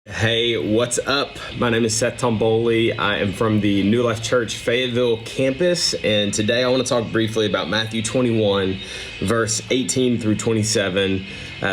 Hey, what's up? My name is Seth Tomboli. I am from the New Life Church Fayetteville campus, and today I want to talk briefly about Matthew 21, verse 18 through 27.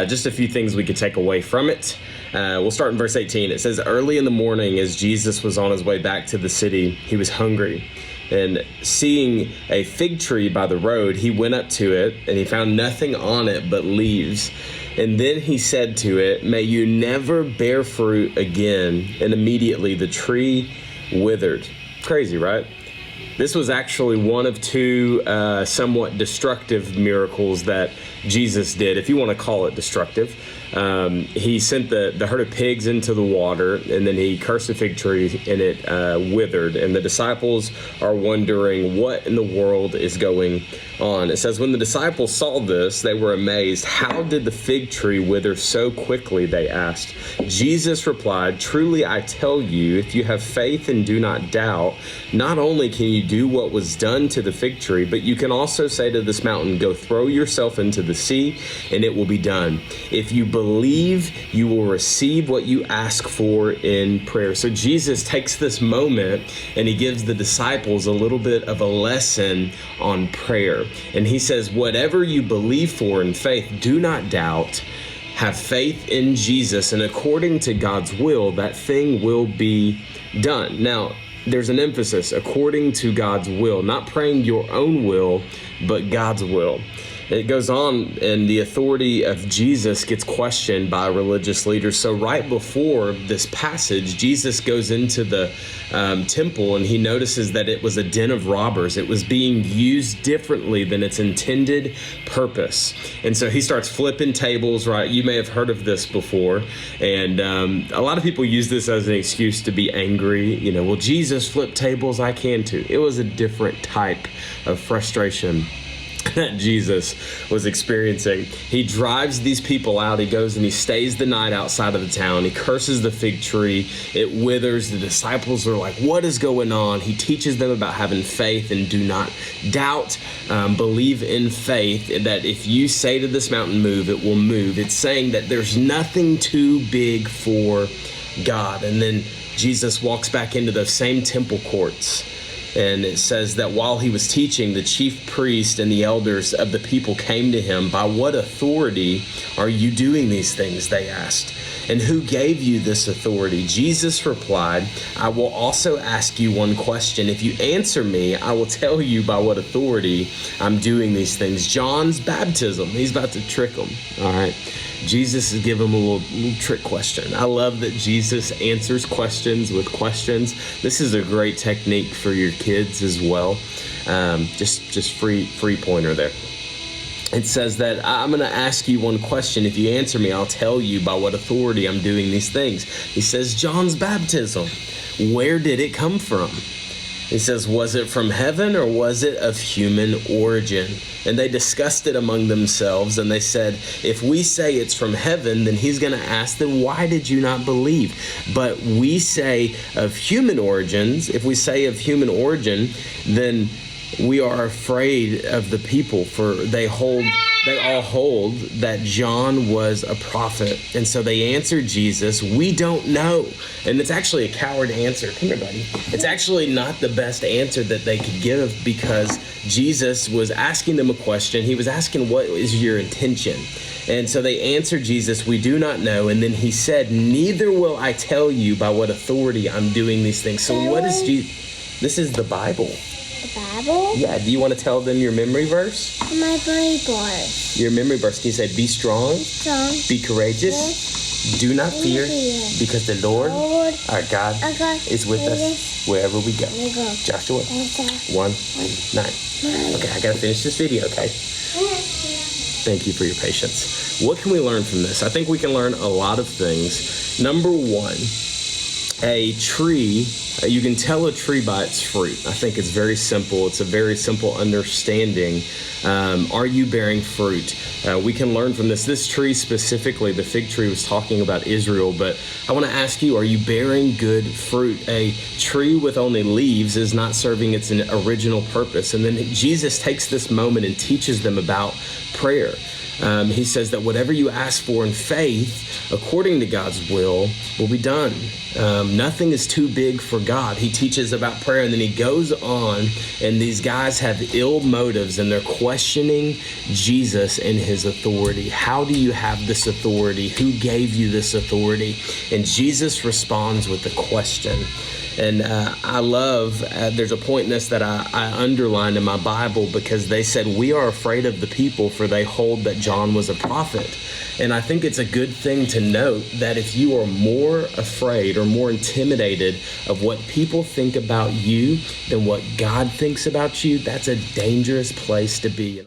Just a few things we could take away from it. We'll start in verse 18. It says, "Early in the morning, as Jesus was on his way back to the city, he was hungry. And seeing a fig tree by the road, he went up to it, and he found nothing on it but leaves. And then he said to it, 'May you never bear fruit again.' And immediately the tree withered." Crazy, right? This was actually one of two somewhat destructive miracles that Jesus did, if you want to call it destructive. He sent the herd of pigs into the water, and then he cursed the fig tree, and it withered. And the disciples are wondering what in the world is going on. It says, when the disciples saw this, they were amazed. "How did the fig tree wither so quickly?" they asked. Jesus replied, "Truly I tell you, if you have faith and do not doubt, not only can you do what was done to the fig tree, but you can also say to this mountain, 'Go throw yourself into the sea,' and it will be done. If you believe, you will receive what you ask for in prayer." So Jesus takes this moment and he gives the disciples a little bit of a lesson on prayer. And he says, whatever you believe for in faith, do not doubt. Have faith in Jesus, and according to God's will, that thing will be done. Now, there's an emphasis, according to God's will, not praying your own will, but God's will. It goes on, and the authority of Jesus gets questioned by religious leaders. So right before this passage, Jesus goes into the temple, and he notices that it was a den of robbers. It was being used differently than its intended purpose. And so he starts flipping tables, right? You may have heard of this before. And a lot of people use this as an excuse to be angry. You know, well, Jesus flipped tables, I can too. It was a different type of frustration that Jesus was experiencing. He drives these people out. He goes and he stays the night outside of the town. He curses the fig tree. It withers. The disciples are like, what is going on? He teaches them about having faith and do not doubt. Believe in faith that if you say to this mountain, move, it will move. It's saying that there's nothing too big for God. And then Jesus walks back into those same temple courts. And it says that while he was teaching, the chief priest and the elders of the people came to him. "By what authority are you doing these things?" they asked. "And who gave you this authority?" Jesus replied, "I will also ask you one question. If you answer me, I will tell you by what authority I'm doing these things." John's baptism. He's about to trick them. All right. Jesus is giving him a little trick question. I love that Jesus answers questions with questions. This is a great technique for your kids as well. Just free pointer there. It says that I'm going to ask you one question. If you answer me, I'll tell you by what authority I'm doing these things. He says, John's baptism. Where did it come from? He says, was it from heaven or was it of human origin? And they discussed it among themselves, and they said, if we say it's from heaven, then he's going to ask them, why did you not believe? But we say of human origins. If we say of human origin, then we are afraid of the people, for they all hold that John was a prophet. And so they answered Jesus, "We don't know." And it's actually a coward answer. Come here, buddy. It's actually not the best answer that they could give, because Jesus was asking them a question. He was asking, what is your intention? And so they answered Jesus, "We do not know." And then he said, "Neither will I tell you by what authority I'm doing these things." So what is Jesus? This is the Bible. Bible? Yeah, do you want to tell them your memory verse? My memory verse. Your memory verse. Can you say, be strong, be courageous, do not fear, because the Lord our God is with us wherever we go. Joshua 1:9. Okay, I got to finish this video, okay? Thank you for your patience. What can we learn from this? I think we can learn a lot of things. Number one, a tree, you can tell a tree by its fruit. I think it's very simple. It's a very simple understanding. Are you bearing fruit? We can learn from this. This tree specifically, the fig tree, was talking about Israel, but I want to ask you, are you bearing good fruit? A tree with only leaves is not serving its original purpose. And then Jesus takes this moment and teaches them about prayer. He says that whatever you ask for in faith, according to God's will be done. Nothing is too big for God. He teaches about prayer, and then he goes on, and these guys have ill motives, and they're questioning Jesus and his authority. How do you have this authority? Who gave you this authority? And Jesus responds with a question. And I love, there's a point in this that I underlined in my Bible, because they said, we are afraid of the people, for they hold that John was a prophet. And I think it's a good thing to note that if you are more afraid or more intimidated of what people think about you than what God thinks about you, that's a dangerous place to be.